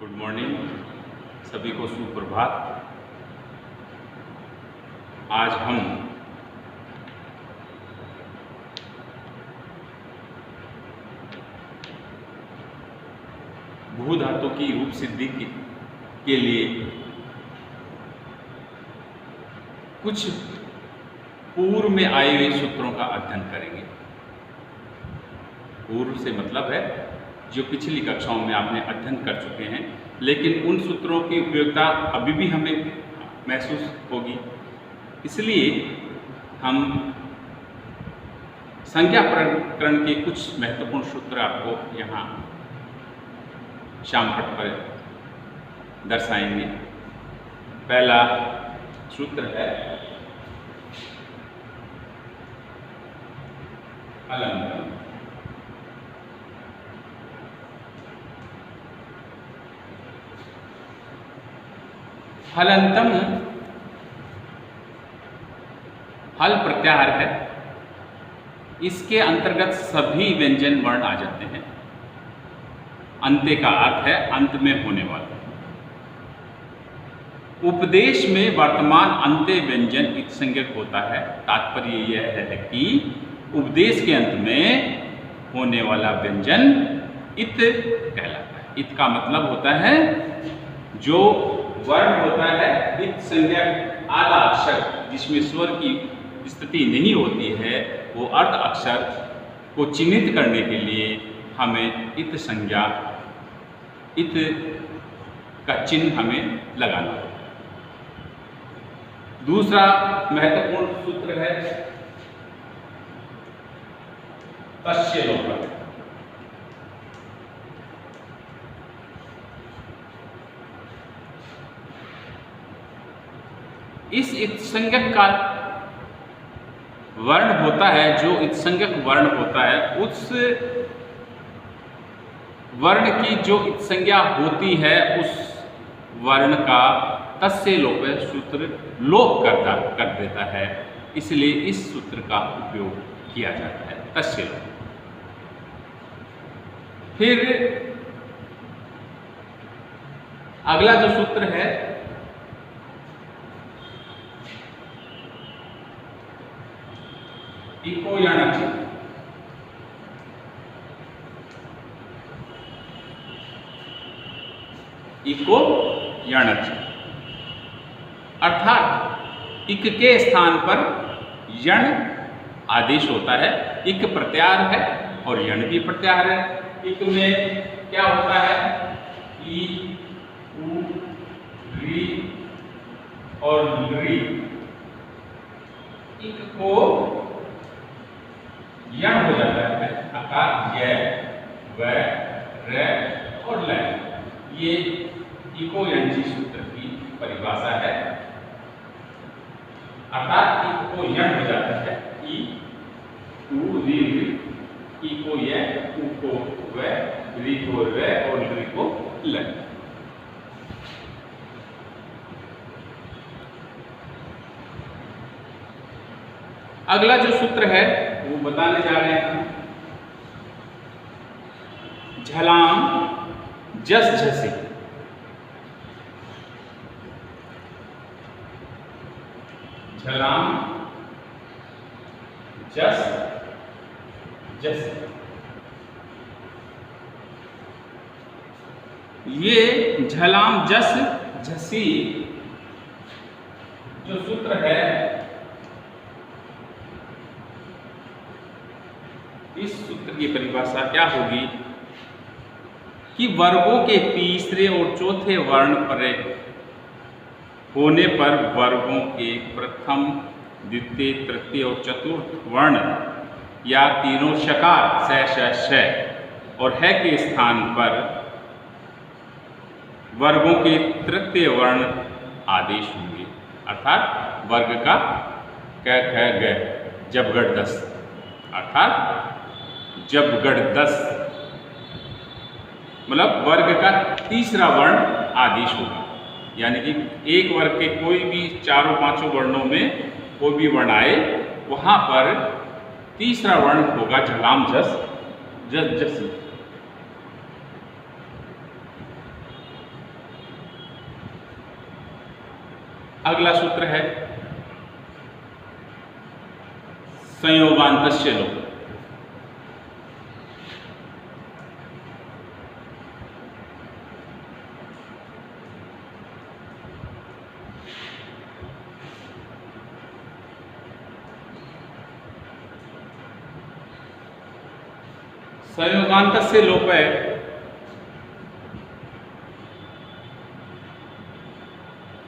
Good morning, सभी को सुप्रभात। आज हम भू धातु की रूप सिद्धि के लिए कुछ पूर्व में आए हुए सूत्रों का अध्ययन करेंगे। पूर्व से मतलब है जो पिछली कक्षाओं में आपने अध्ययन कर चुके हैं, लेकिन उन सूत्रों की उपयोगिता अभी भी हमें महसूस होगी। इसलिए हम संज्ञा प्रकरण के कुछ महत्वपूर्ण सूत्र आपको यहाँ शामपट पर दर्शाएंगे। पहला सूत्र है हलंतम। हलंतम हल प्रत्याहार है। इसके अंतर्गत सभी व्यंजन वर्ण आ जाते हैं। अंत्य का अर्थ है अंत में होने वाला। उपदेश में वर्तमान अंत्य व्यंजन इत्संज्ञक होता है। तात्पर्य यह है कि उपदेश के अंत में होने वाला व्यंजन इत कहलाता है। इत का मतलब होता है जो वर्ण होता है इत्संज्ञक आधा अक्षर जिसमें स्वर की स्थिति नहीं होती है, वो अर्ध अक्षर को चिन्हित करने के लिए हमें इत संज्ञा, इत का चिन्ह हमें लगाना होगा। दूसरा महत्वपूर्ण सूत्र है तस्य लोपः। इस इत्संज्ञक का वर्ण होता है, जो इत्संज्ञक वर्ण होता है, उस वर्ण की जो इत्संज्ञा होती है उस वर्ण का तस्य लोप सूत्र लोप कर देता है। इसलिए इस सूत्र का उपयोग किया जाता है, तस्य लोप। फिर अगला जो सूत्र है इको याणच। इको याणच अर्थात इक के स्थान पर यण आदेश होता है। इक प्रत्याहार है और यण भी प्रत्याहार है। इक में क्या होता है? ई, उ, री और री। इक को यण हो जाता है अर्थात य, व, र और ल। ये इको यंजी सूत्र की परिभाषा है। अर्थात इक को यण हो जाता है ई, उ, री, ई को य, उ को व, री को र और री को ल। अगला जो सूत्र है वो बताने जा रहे हैं झलाम जस झसे। झलाम जस झसे। ये झलाम जस झसी जो सूत्र है, इस सूत्र की परिभाषा क्या होगी कि वर्गों के तीसरे और चौथे वर्ण पर होने पर वर्गों के प्रथम, द्वितीय, तृतीय और चतुर्थ वर्ण या तीनों शकार श और है के स्थान पर वर्गों के तृतीय वर्ण आदेश होंगे। अर्थात वर्ग का क, ख, ग, जबगढ़ दस। अर्थात जबगढ़ 10 मतलब वर्ग का तीसरा वर्ण आदेश होगा। यानी कि एक वर्ग के कोई भी चारों पांचों वर्णों में कोई भी वर्ण आए, वहां पर तीसरा वर्ण होगा झलाम जस जस जसी। अगला सूत्र है संयोगांतस्य लोप। संयोगांतस्य लोप है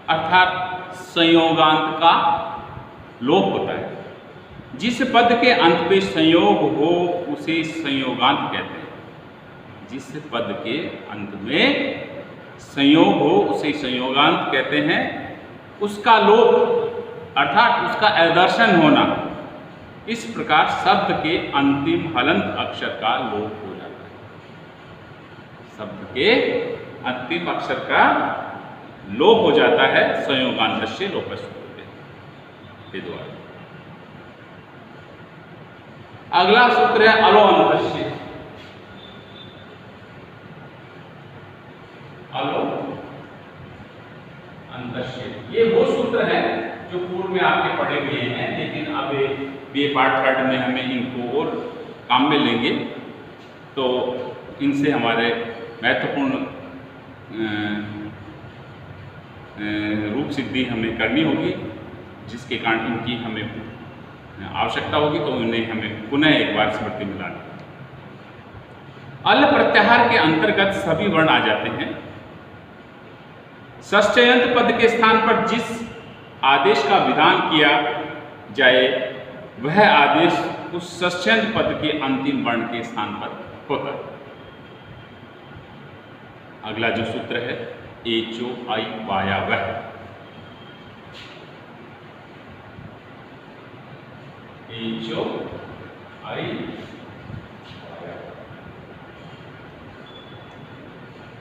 अर्थात संयोगांत का लोप होता है। जिस पद के अंत पे संयोग हो उसे संयोगांत कहते हैं। जिस पद के अंत में संयोग हो उसे संयोगांत कहते हैं। उसका लोप अर्थात उसका अदर्शन होना, इस प्रकार शब्द के अंतिम हलंत अक्षर का लोप हो जाता है। शब्द के अंतिम अक्षर का लोप हो जाता है संयोगांतस्य लोप सूत्र के द्वारा। अगला सूत्र है अलोअंतस्य। अलोअंतस्य ये वो सूत्र है जो पूर्व में आपके पढ़े हुए हैं, लेकिन अब बीए पार्ट थर्ड में हमें इनको और काम में लेंगे, तो इनसे हमारे महत्वपूर्ण रूप सिद्धि हमें करनी होगी, जिसके कारण इनकी हमें आवश्यकता होगी, तो उन्हें हमें पुनः एक बार स्मृति में लाना। अल प्रत्याहार के अंतर्गत सभी वर्ण आ जाते हैं। षष्ठ्यंत पद के स्थान पर जिस आदेश का विधान किया जाए वह आदेश उस षष्ठ्यंत पद के अंतिम वर्ण के स्थान पर होता है। अगला जो सूत्र है एचो आई वाया वह। एचो आई वाया,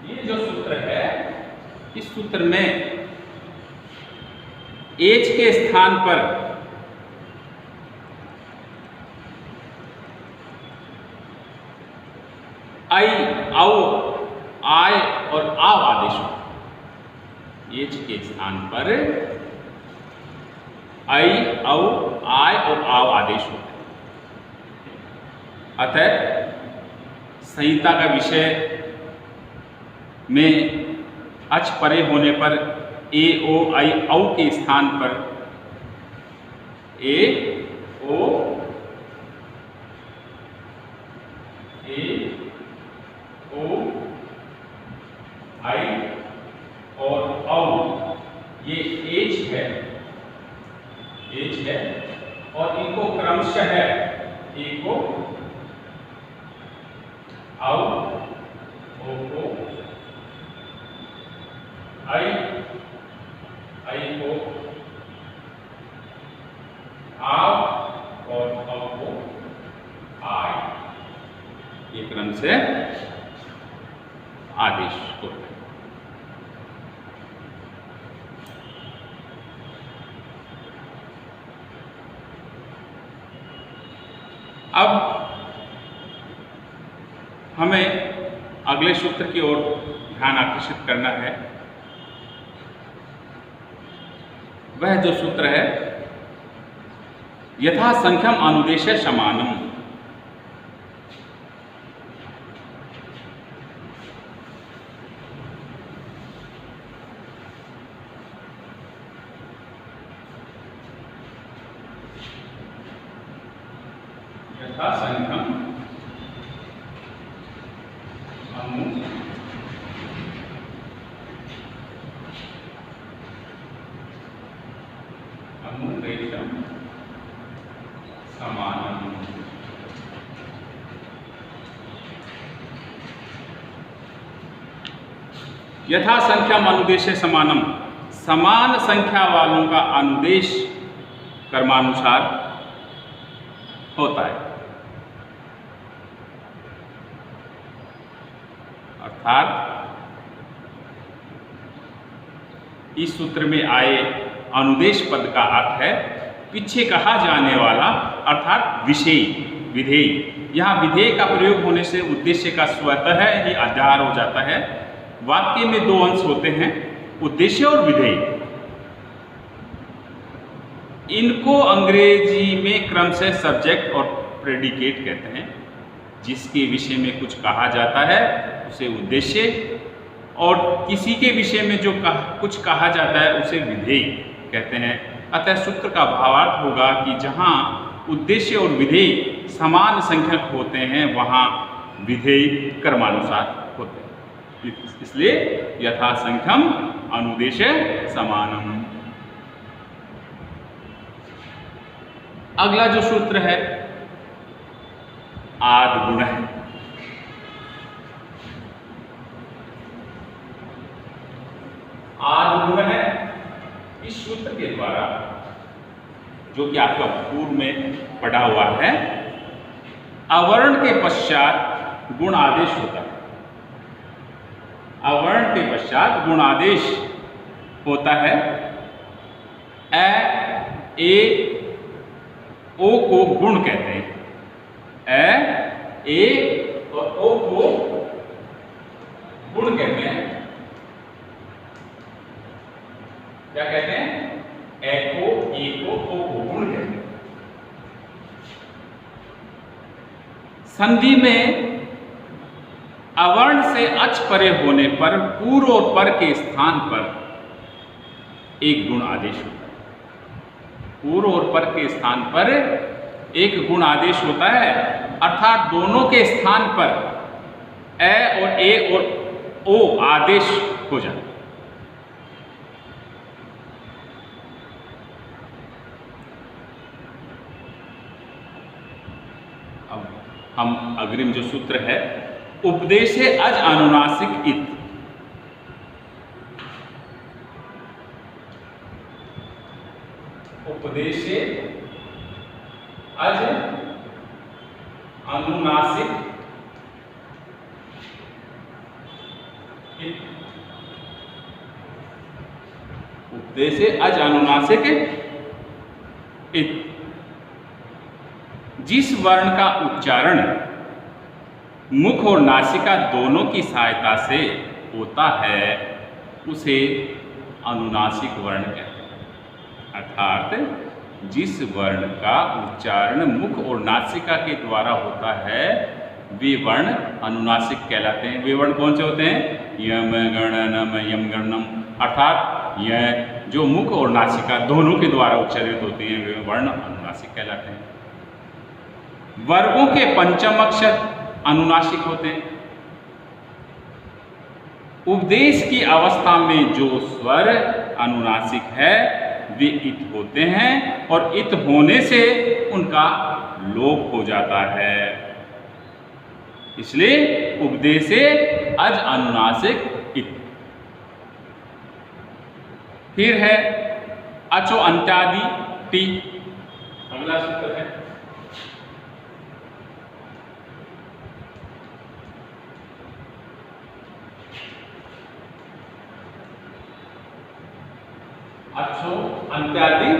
ये जो सूत्र है, इस सूत्र में एच के स्थान पर आई, औ, आय और आव आदेश हो। एच के स्थान पर आई, औ, आय और आव आदेश होते हैं। अतः संहिता का विषय में अच परे होने पर ए, ओ, आई, औ के स्थान पर ए, ओ, ए, ओ, आई और औ ये एच है, एच है, और इनको क्रमशः है ए को औ, ओ को आई, आई को आव और औ को आय, ये क्रम से आदेश होता है। अब हमें अगले सूत्र की ओर ध्यान आकर्षित करना है। वह जो सूत्र है यथा संख्यम अनुदेशे समानम। यथा संख्यम अनुदेशम समानम। यथा संख्या अनुदेशे समानम, समान संख्या वालों का अनुदेश कर्मानुसार होता है। अर्थात इस सूत्र में आए अनुदेश पद का अर्थ है पीछे कहा जाने वाला, अर्थात विषय, विधेय। यहाँ विधेय का प्रयोग होने से उद्देश्य का स्वतः ही आधार हो जाता है। वाक्य में दो अंश होते हैं, उद्देश्य और विधेय। इनको अंग्रेजी में क्रमशः सब्जेक्ट और प्रेडिकेट कहते हैं। जिसके विषय में कुछ कहा जाता है उसे उद्देश्य, और किसी के विषय में जो कुछ कहा जाता है उसे विधेय कहते हैं। अतः सूत्र का भावार्थ होगा कि जहाँ उद्देश्य और विधेय समान संख्यक होते हैं वहाँ विधेय क्रमानुसार होते हैं। इसलिए यथा संख्यम अनुदेश्य समानम। अगला जो सूत्र है आद गुण है। आद गुण है इस सूत्र के द्वारा, जो कि आपका पूर्व में पढ़ा हुआ है, अवर्ण के पश्चात गुण आदेश होता है। अवर्ण के पश्चात गुण आदेश होता है। ए, ए, ओ को गुण कहते हैं। ए और ओ को गुण कहते हैं। क्या कहते हैं? ए को, ओ को गुण कहते हैं। संधि में अवर्ण से अच परे होने पर पूर्व और पर के स्थान पर एक गुण आदेश होता है। पूर्व और पर के स्थान पर एक गुण आदेश होता है, अर्थात दोनों के स्थान पर ए और ओ आदेश हो जाता है। अब हम अग्रिम जो सूत्र है, उपदेशे अज अनुनासिक इत। उपदेशे अज अनुनासिक इत। उपदेशे अज अनुनासिक इत। जिस वर्ण का उच्चारण मुख और नासिका दोनों की सहायता से होता है उसे अनुनासिक वर्ण कहते हैं। अर्थात जिस वर्ण का उच्चारण मुख और नासिका के द्वारा होता है वे वर्ण अनुनासिक कहलाते हैं। वे वर्ण कौन से होते हैं? यम गणनम यम गणनम। अर्थात यह जो मुख और नासिका दोनों के द्वारा उच्चारित होते हैं वे वर्ण अनुनासिक कहलाते हैं। वर्गों के पंचम अक्षर अनुनासिक होते हैं। उपदेश की अवस्था में जो स्वर अनुनासिक है वे इत होते हैं और इत होने से उनका लोप हो जाता है। इसलिए उपदेशे अज अनुनासिक इत। फिर है अचो अंत्यादि टी। अगला सूत्र है अचो अंत्यादि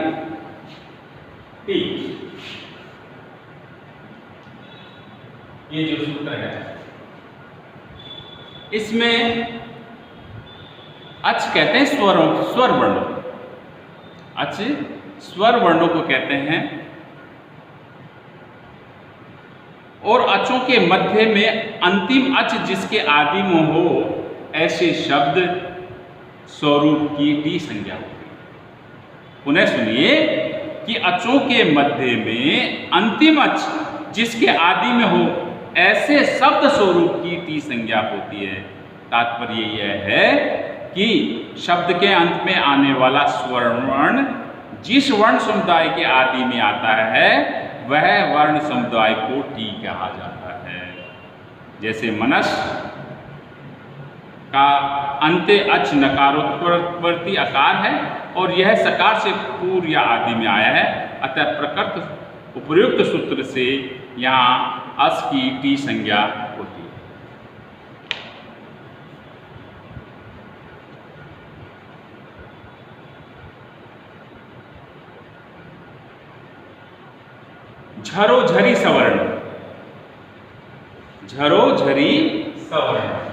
टी। ये जो सूत्र है इसमें अच कहते हैं स्वर वर्णों। अच स्वर वर्णों को कहते हैं और अचों के मध्य में अंतिम अच जिसके आदि में हो ऐसे शब्द स्वरूप की टी संज्ञा होती है। पुनः सुनिए कि अचों के मध्य में अंतिम अच जिसके आदि में हो ऐसे शब्द स्वरूप की टी संज्ञा होती है। तात्पर्य यह है कि शब्द के अंत में आने वाला स्वर्ण जिस वर्ण समुदाय के आदि में आता है वह वर्ण समुदाय को टी कहा जाता है। जैसे मनस का अंत्य अच नकारोत्तरवर्ती आकार है और यह सकार से पूर्व या आदि में आया है। अतः प्रकृत उपयुक्त सूत्र से यहाँ अस की टी संज्ञा होती है। झरो झरी सवर्ण। झरो झरी सवर्ण।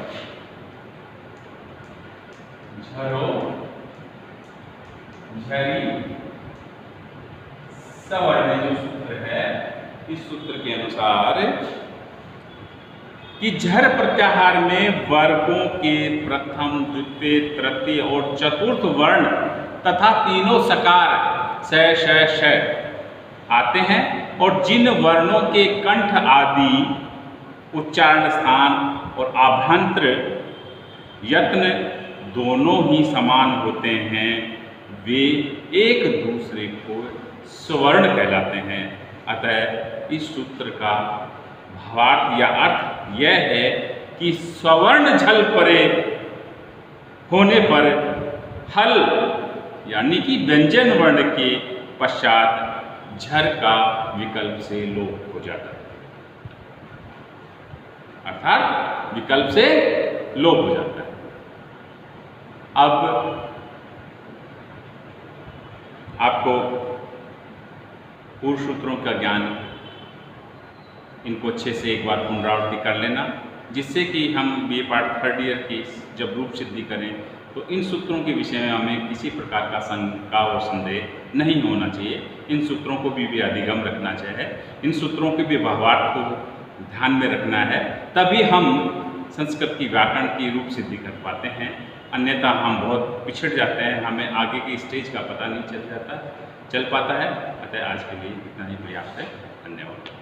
झरो झरी सवर्ण जो सूत्र है, इस सूत्र के अनुसार कि झर प्रत्याहार में वर्गों के प्रथम, द्वितीय, तृतीय और चतुर्थ वर्ण तथा तीनों सकार श आते हैं और जिन वर्णों के कंठ आदि उच्चारण स्थान और आभ्यंतर यत्न दोनों ही समान होते हैं, वे एक दूसरे को स्वर्ण कहलाते हैं। अतः इस सूत्र का भावार्थ या अर्थ यह है कि स्वर्ण झल परे होने पर हल यानी कि व्यंजन वर्ण के पश्चात झर का विकल्प से लोप हो जाता है, अर्थात विकल्प से लोप हो जाता है। अब आपको पूर्व सूत्रों का ज्ञान, इनको अच्छे से एक बार पुनरावृत्ति कर लेना, जिससे कि हम BA पार्ट 3rd ईयर की जब रूप सिद्धि करें तो इन सूत्रों के विषय में हमें किसी प्रकार का शंका और संदेह नहीं होना चाहिए। इन सूत्रों को भी अधिगम रखना चाहिए, इन सूत्रों के भी भावार्थ को ध्यान में रखना है, तभी हम संस्कृत की व्याकरण की रूप सिद्धि कर पाते हैं। अन्यथा हम बहुत पिछड़ जाते हैं, हमें आगे की स्टेज का पता नहीं चल पाता है। अतः आज के लिए इतना ही पर्याप्त है। धन्यवाद।